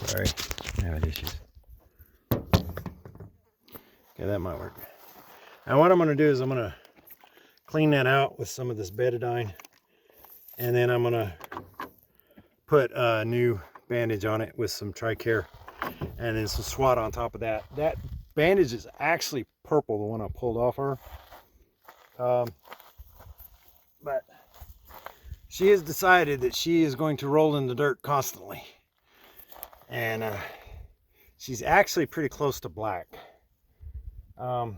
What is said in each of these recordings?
Sorry, I have issues. Okay, that might work. Now what I'm going to do is I'm going to clean that out with some of this betadine, and then I'm going to put a new bandage on it with some Tricare, and then some SWAT on top of that. That bandage is actually purple, the one I pulled off her. But she has decided that she is going to roll in the dirt constantly. And she's actually pretty close to black. But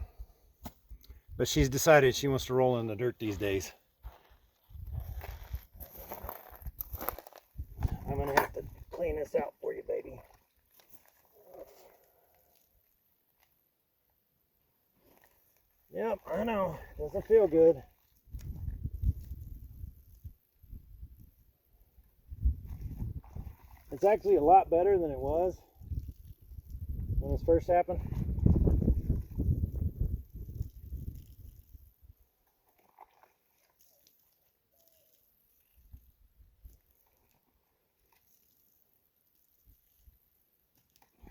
she's decided she wants to roll in the dirt these days. I'm going to have to clean this out for you, baby. Yep, I know. Doesn't feel good. It's actually a lot better than it was when this first happened.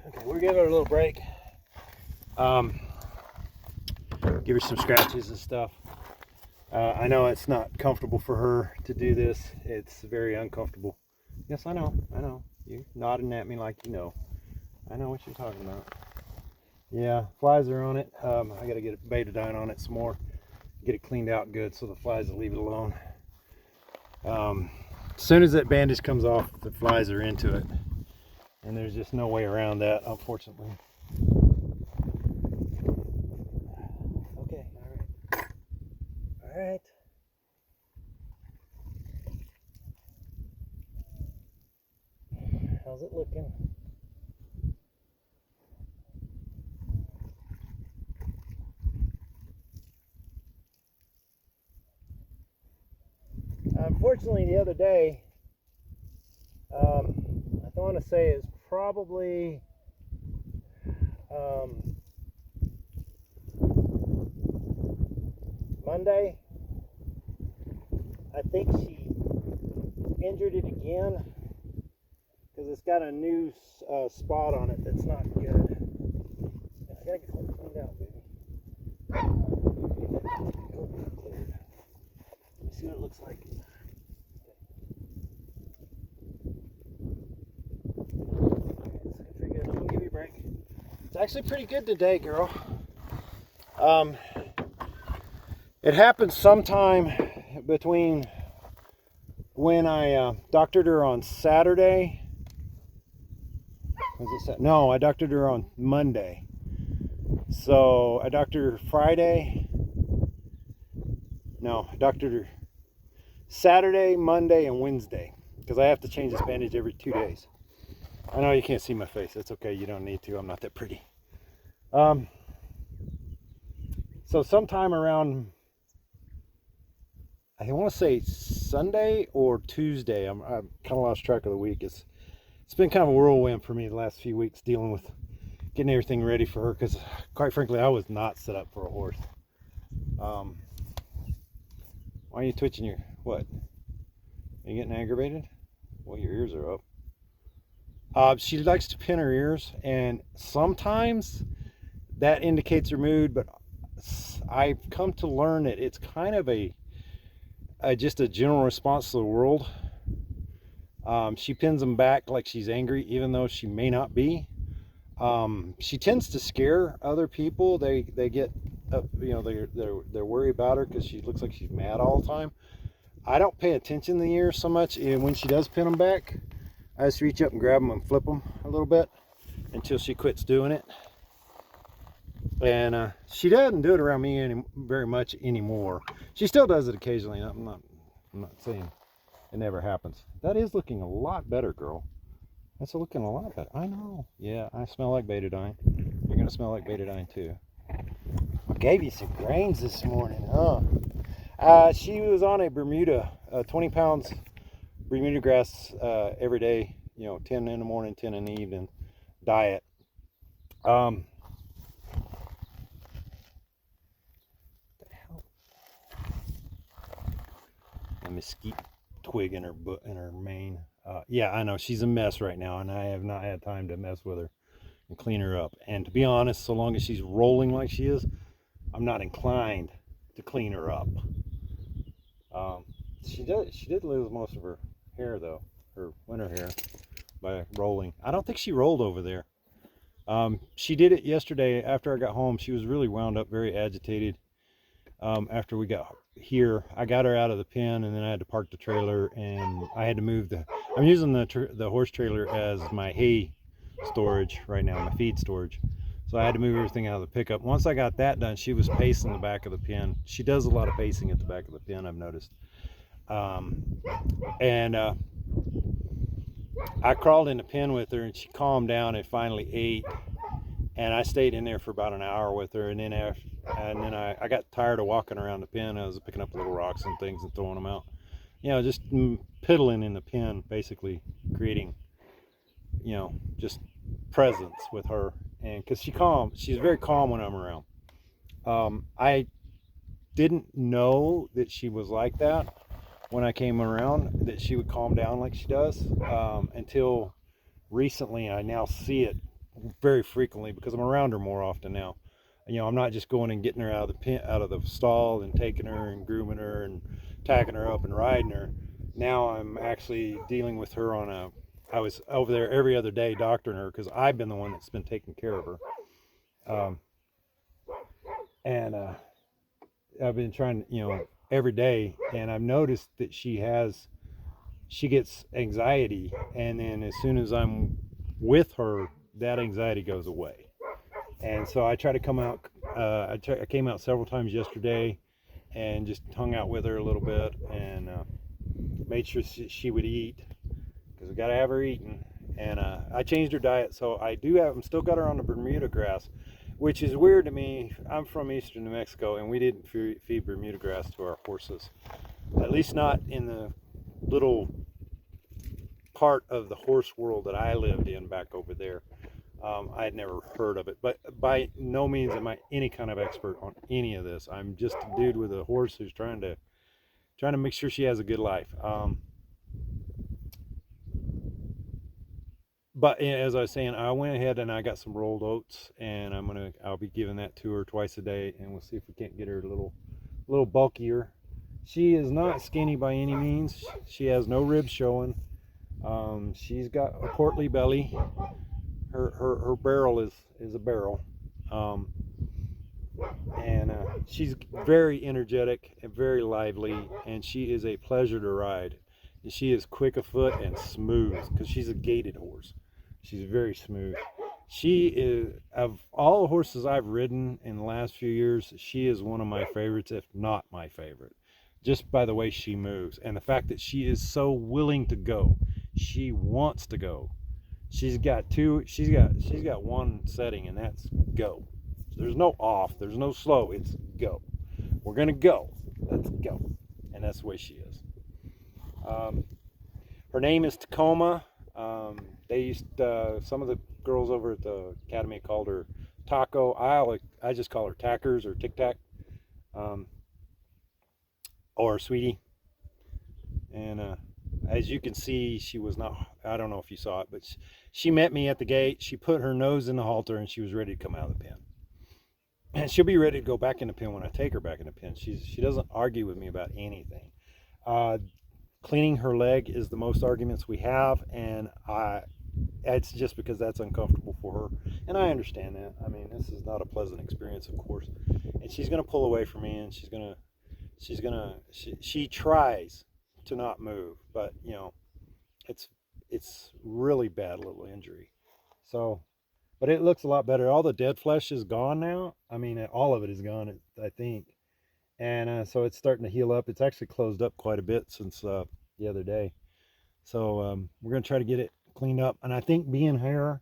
Okay, we're giving her a little break. Give her some scratches and stuff. I know it's not comfortable for her to do this. It's very uncomfortable. Yes, I know. You're nodding at me like you know. I know what you're talking about. Yeah, flies are on it. I gotta get betadine on it some more. Get it cleaned out good so the flies will leave it alone. As soon as that bandage comes off, the flies are into it. And there's just no way around that, unfortunately. Okay, all right. How's it looking? Unfortunately, the other day, I want to say it's probably Monday. I think she injured it again because it's got a new spot on it that's not good. I gotta get something cleaned out, baby. Let me see what it looks like. Pretty good. I'm gonna give you a break. It's actually pretty good today, girl. It happened sometime between when I doctored her on Saturday. No, I doctored her on Monday. So I doctored her Friday. No, I doctored her Saturday, Monday, and Wednesday. Because I have to change this bandage every 2 days. I know you can't see my face. That's okay. You don't need to. I'm not that pretty. So sometime around, I want to say Sunday or Tuesday. I'm kind of lost track of the week. It's been kind of a whirlwind for me the last few weeks dealing with getting everything ready for her because, quite frankly, I was not set up for a horse. Why are you twitching your what? Are you getting aggravated? Well, your ears are up. She likes to pin her ears, and sometimes that indicates her mood, but I've come to learn that it's kind of just a general response to the world. She pins them back like she's angry, even though she may not be. She tends to scare other people. They get they're worried about her because she looks like she's mad all the time. I don't pay attention to the ears so much, and when she does pin them back, I just reach up and grab them and flip them a little bit until she quits doing it. And she doesn't do it around me very much anymore. She still does it occasionally. I'm not saying it never happens. That is looking a lot better, girl. That's looking a lot better. I know. Yeah, I smell like betadine. You're gonna smell like betadine too. I gave you some grains this morning, huh? She was on a Bermuda, 20 pounds Bermuda grass every day. 10 in the morning, 10 in the evening diet. The hell? A mesquite twig in her mane. Yeah, I know she's a mess right now, and I have not had time to mess with her and clean her up. And to be honest, so long as she's rolling like she is, I'm not inclined to clean her up. Um, she did lose most of her hair though, her winter hair, by rolling. I don't think she rolled over there. She did it yesterday after I got home. She was really wound up, very agitated. After we got here, I got her out of the pen, and then I had to park the trailer, and I had to move I'm using the horse trailer as my hay storage right now, my feed storage. So I had to move everything out of the pickup. Once I got that done, she was pacing the back of the pen. She does a lot of pacing at the back of the pen, I've noticed. And I crawled in the pen with her, and she calmed down and finally ate. And I stayed in there for about an hour with her, and then I got tired of walking around the pen. I was picking up little rocks and things and throwing them out. You know, just piddling in the pen, basically creating, you know, just presence with her. And because she's very calm when I'm around. I didn't know that she was like that when I came around, that she would calm down like she does, until recently. I now see it very frequently because I'm around her more often now. You know, I'm not just going and getting her out of the stall and taking her and grooming her and tacking her up and riding her. Now I'm actually dealing with her I was over there every other day doctoring her because I've been the one that's been taking care of her. And I've been trying, you know, every day, and I've noticed that she gets anxiety, and then as soon as I'm with her, that anxiety goes away. And so I try to come out. I came out several times yesterday and just hung out with her a little bit, and made sure she would eat, because we got to have her eating. And I changed her diet, so I'm still got her on the Bermuda grass, which is weird to me. I'm from eastern New Mexico, and we didn't feed Bermuda grass to our horses, at least not in the little part of the horse world that I lived in back over there. I had never heard of it, but by no means am I any kind of expert on any of this. I'm just a dude with a horse who's trying to make sure she has a good life. But as I was saying, I went ahead and I got some rolled oats, and I'll be giving that to her twice a day, and we'll see if we can't get her a little bulkier. She is not skinny by any means. She has no ribs showing. She's got a portly belly. Her barrel is a barrel. And she's very energetic and very lively, and she is a pleasure to ride. She is quick of foot and smooth because she's a gaited horse. She's very smooth. She is, of all the horses I've ridden in the last few years, she is one of my favorites, if not my favorite, just by the way she moves and the fact that she is so willing to go. She wants to go. She's got one setting, and that's go. There's no off, there's no slow, it's go. We're gonna go. Let's go. And that's the way she is. Her name is Tacoma. Some of the girls over at the academy called her Taco. I just call her Tackers or Tic Tac, or Sweetie. And as you can see, she was not, I don't know if you saw it, but she met me at the gate. She put her nose in the halter, and she was ready to come out of the pen. And she'll be ready to go back in the pen when I take her back in the pen. She doesn't argue with me about anything. Cleaning her leg is the most arguments we have, and it's just because that's uncomfortable for her, and I understand that. I mean, this is not a pleasant experience, of course, and she's gonna pull away from me, and she tries to not move, but you know, it's really bad little injury. So, but it looks a lot better. All the dead flesh is gone now. I mean, all of it is gone, I think. And so it's starting to heal up. It's actually closed up quite a bit since the other day. So we're going to try to get it cleaned up. And I think being here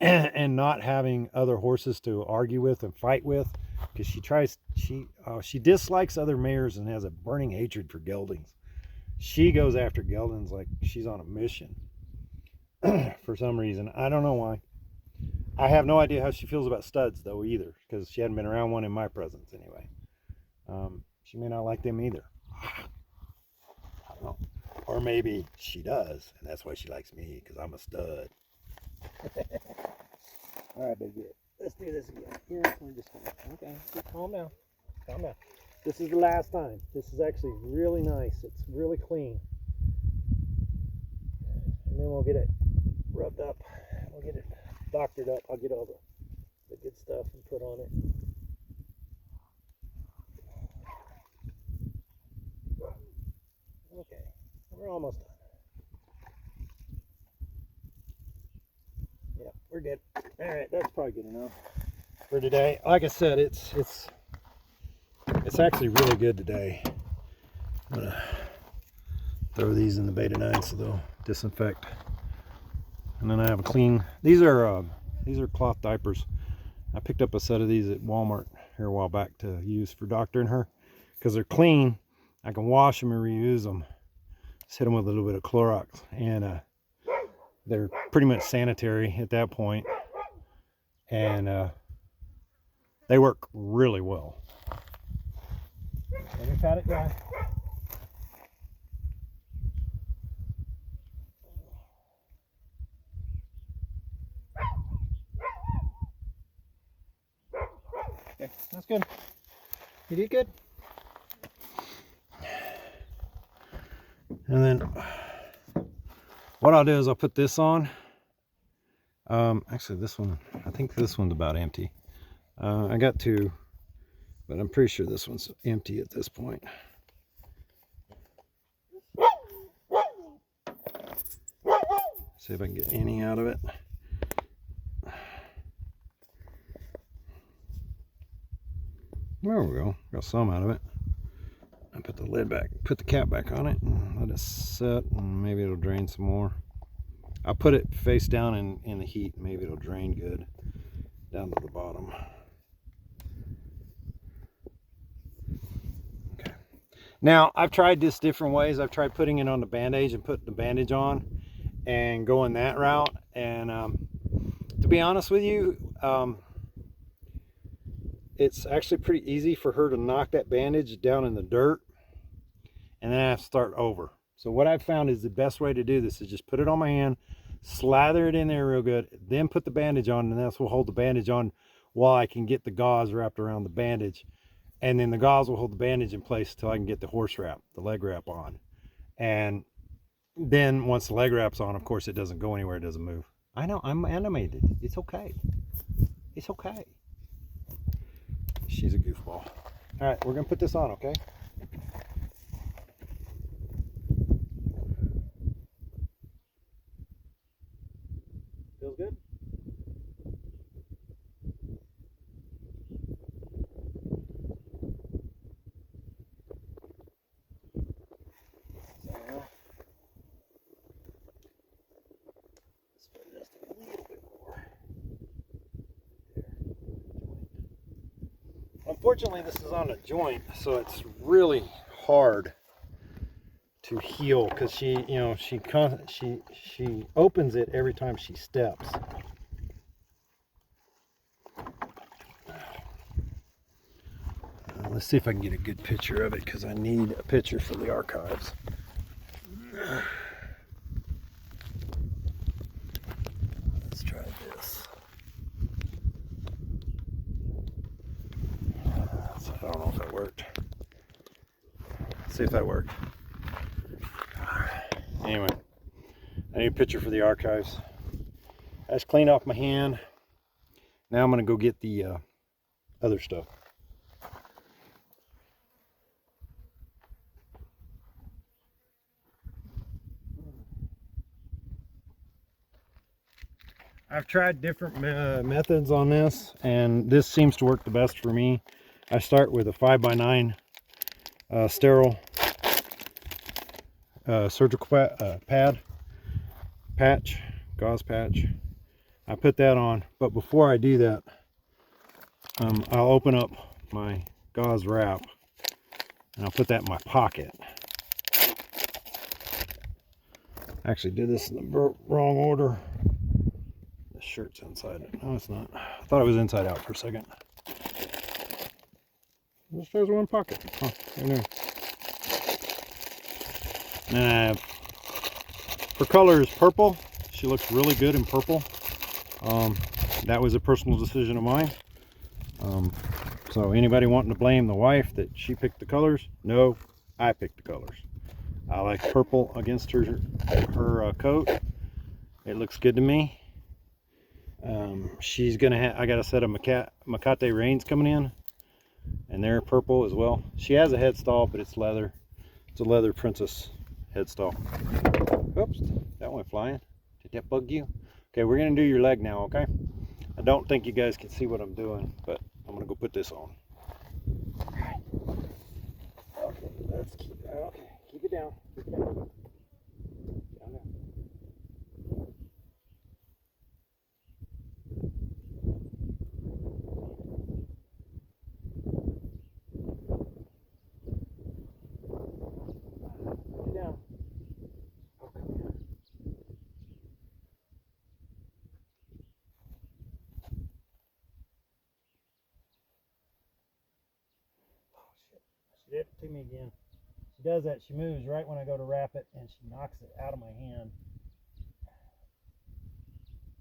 and not having other horses to argue with and fight with, because she dislikes other mares and has a burning hatred for geldings. She goes after geldings like she's on a mission for some reason. I don't know why. I have no idea how she feels about studs though either, because she hadn't been around one in my presence anyway. She may not like them either. I don't know. Or maybe she does, and that's why she likes me, because I'm a stud. All right, baby. Let's do this again. Here, we're just gonna, okay, calm down. Calm down. This is the last time. This is actually really nice. It's really clean. And then we'll get it rubbed up. We'll get it doctored up. I'll get all the good stuff and put on it. Okay, we're almost done. Yeah, we're good. All right, that's probably good enough for today. Like I said, it's actually really good today. I'm gonna throw these in the Beta 9 so they'll disinfect. And then I have a clean. These are cloth diapers. I picked up a set of these at Walmart here a while back to use for doctoring her because they're clean. I can wash them and reuse them. Just hit them with a little bit of Clorox, and they're pretty much sanitary at that point, and they work really well. Let me pat it dry. Okay, that's good. You did good. And then what I'll do is I'll put this on. Actually, this one, I think this one's about empty. I got two, but I'm pretty sure this one's empty at this point. See if I can get any out of it. There we go. Got some out of it. I put the lid back, put the cap back on it, and let it set, and maybe it'll drain some more. I'll put it face down in the heat. Maybe it'll drain good down to the bottom. Okay. Now, I've tried this different ways. I've tried putting it on the bandage and putting the bandage on and going that route. And to be honest with you, it's actually pretty easy for her to knock that bandage down in the dirt, and then I have to start over. So what I've found is the best way to do this is just put it on my hand, slather it in there real good, then put the bandage on, and that's what will hold the bandage on while I can get the gauze wrapped around the bandage. And then the gauze will hold the bandage in place until I can get the horse wrap, the leg wrap on. And then once the leg wrap's on, of course, it doesn't go anywhere, it doesn't move. I know, I'm animated. It's okay. It's okay. She's a goofball. All right, we're gonna put this on, okay? Feels good? Spread this a little bit more. Unfortunately, this is on a joint, so it's really hard to heal because she opens it every time she steps. Let's see if I can get a good picture of it because I need a picture for the archives. Let's try this. I don't know if that worked. Let's see if that worked. Anyway, I need a picture for the archives. I just cleaned off my hand. Now I'm going to go get the other stuff. I've tried different methods on this, and this seems to work the best for me. I start with a 5x9 sterile surgical gauze patch. I put that on, but before I do that, I'll open up my gauze wrap and I'll put that in my pocket. I actually did this in the wrong order. The shirt's inside it. No, it's not. I thought it was inside out for a second. This has one pocket. Huh, I knew. And I have Her color is purple. She looks really good in purple. That was a personal decision of mine. So anybody wanting to blame the wife that she picked the colors, no, I picked the colors. I like purple against her coat. It looks good to me. She's gonna have, I got a set of Makate reins coming in, and they're purple as well. She has a headstall, but it's leather. It's a leather princess headstall. Oops, that went flying. Did that bug you? Okay, we're gonna do your leg now, okay? I don't think you guys can see what I'm doing, but I'm gonna go put this on. Okay, let's keep it. Okay, keep it down. Keep it down. Down there. Down. Oh, come here. Oh, shit. She did it to me again. She does that. She moves right when I go to wrap it, and she knocks it out of my hand.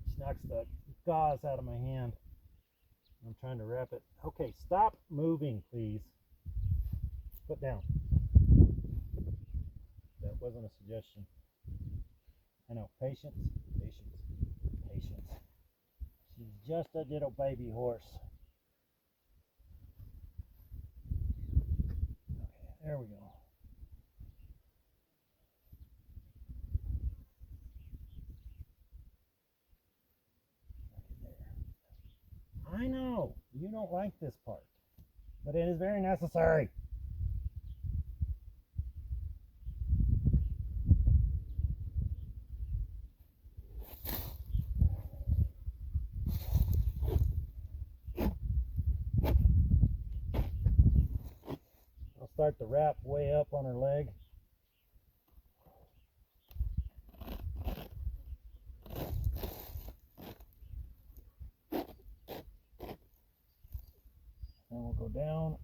She knocks the gauze out of my hand. I'm trying to wrap it. Okay, stop moving, please. Put down. That wasn't a suggestion. I know. Patience, patience, patience. She's just a little baby horse. Okay, there we go. I know you don't like this part, but it is very necessary. I'll start the wrap way up on her leg. And we'll go down.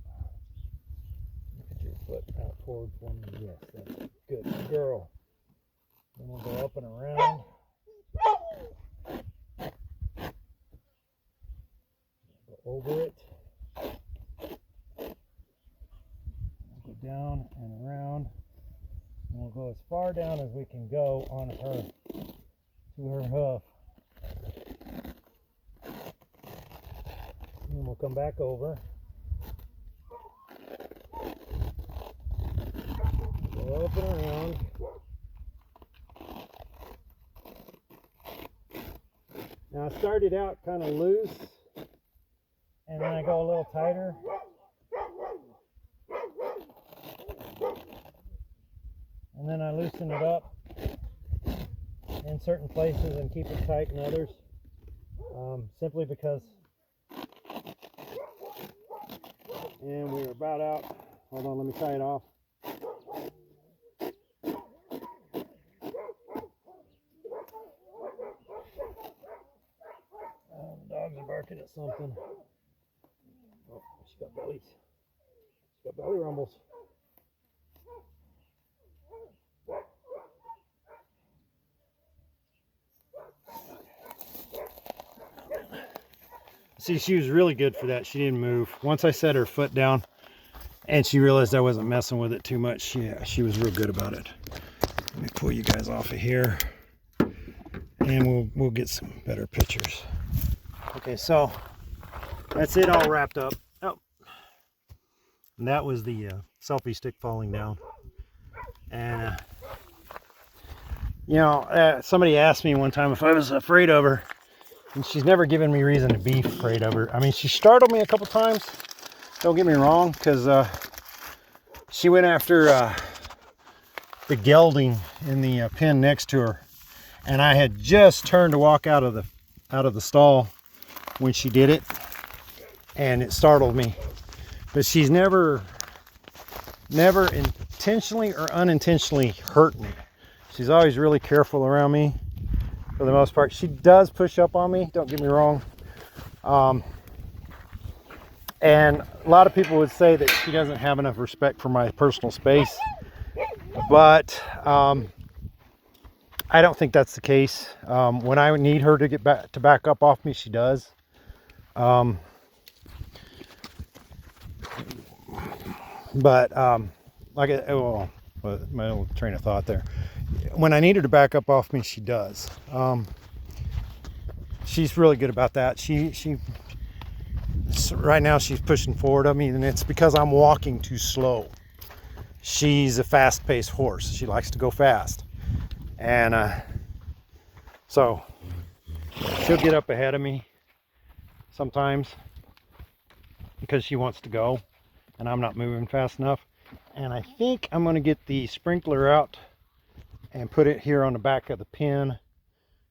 Look at your foot out forward for me. Yes, that's good girl. Then we'll go up and around. Go over it. We'll go down and around. And we'll go as far down as we can go on her, to her hoof. And then we'll come back over. Go up and around. Now I started out kind of loose, and then I go a little tighter. And then I loosen it up in certain places and keep it tight in others, simply because. And we're about out. Hold on, let me tie it off. The dogs are barking at something. Oh, she's got bellies. She's got belly rumbles. See, she was really good for that. She didn't move. Once I set her foot down and she realized I wasn't messing with it too much, yeah, she was real good about it. Let me pull you guys off of here, and we'll get some better pictures. Okay, so that's it all wrapped up. Oh, and that was the selfie stick falling down. And you know, somebody asked me one time if I was afraid of her. And she's never given me reason to be afraid of her. I mean, she startled me a couple times. Don't get me wrong, because she went after the gelding in the pen next to her, and I had just turned to walk out of the stall when she did it, and it startled me. But she's never intentionally or unintentionally hurt me. She's always really careful around me. For the most part, she does push up on me, don't get me wrong, and a lot of people would say that she doesn't have enough respect for my personal space, but I don't think that's the case. When I need her to get back up off me, she does. But like, well, my little train of thought there. When I need her to back up off me, she does. She's really good about that. Right now she's pushing forward of me, and it's because I'm walking too slow. She's a fast-paced horse. She likes to go fast, and so she'll get up ahead of me sometimes because she wants to go, and I'm not moving fast enough. And I think I'm going to get the sprinkler out and put it here on the back of the pen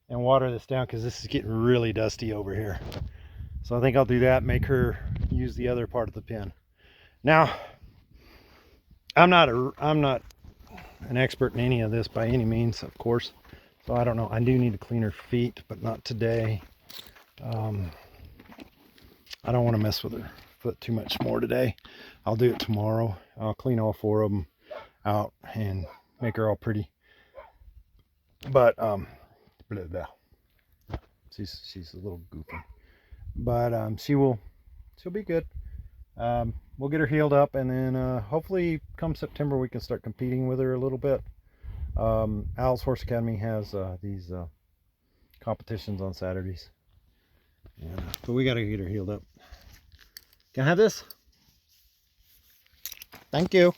and water this down, because this is getting really dusty over here. So I think I'll do that, make her use the other part of the pen. Now, I'm not an expert in any of this by any means, of course. So I don't know. I do need to clean her feet, but not today. I don't want to mess with her foot too much more today. I'll do it tomorrow. I'll clean all 4 of them out and make her all pretty. But blah, blah. She's a little goofy, but she'll be good. We'll get her healed up, and then hopefully come September we can start competing with her a little bit. Al's Horse Academy has these competitions on Saturdays, but we got to get her healed up. Can I have this? Thank you.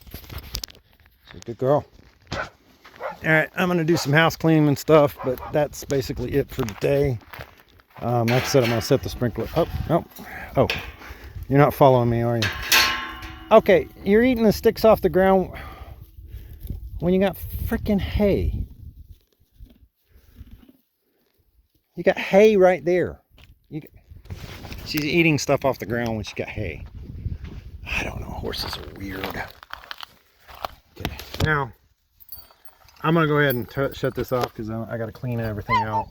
She's a good girl. All right, I'm gonna do some house cleaning and stuff, but that's basically it for today. Like I said, I'm gonna set the sprinkler up. Oh, you're not following me, are you? Okay, you're eating the sticks off the ground when you got freaking hay. You got hay right there. She's eating stuff off the ground when she got hay. I don't know, horses are weird. Okay, now I'm gonna go ahead and shut this off, because I gotta clean everything out,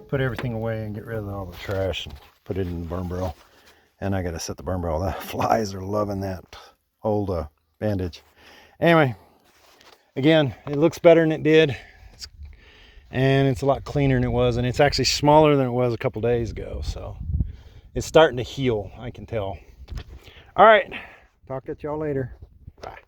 put everything away, and get rid of all the trash and put it in the burn barrel. And I gotta set the burn barrel. The flies are loving that old bandage. Anyway, again, it looks better than it did, and it's a lot cleaner than it was, and it's actually smaller than it was a couple days ago. So it's starting to heal, I can tell. All right, talk to y'all later. Bye.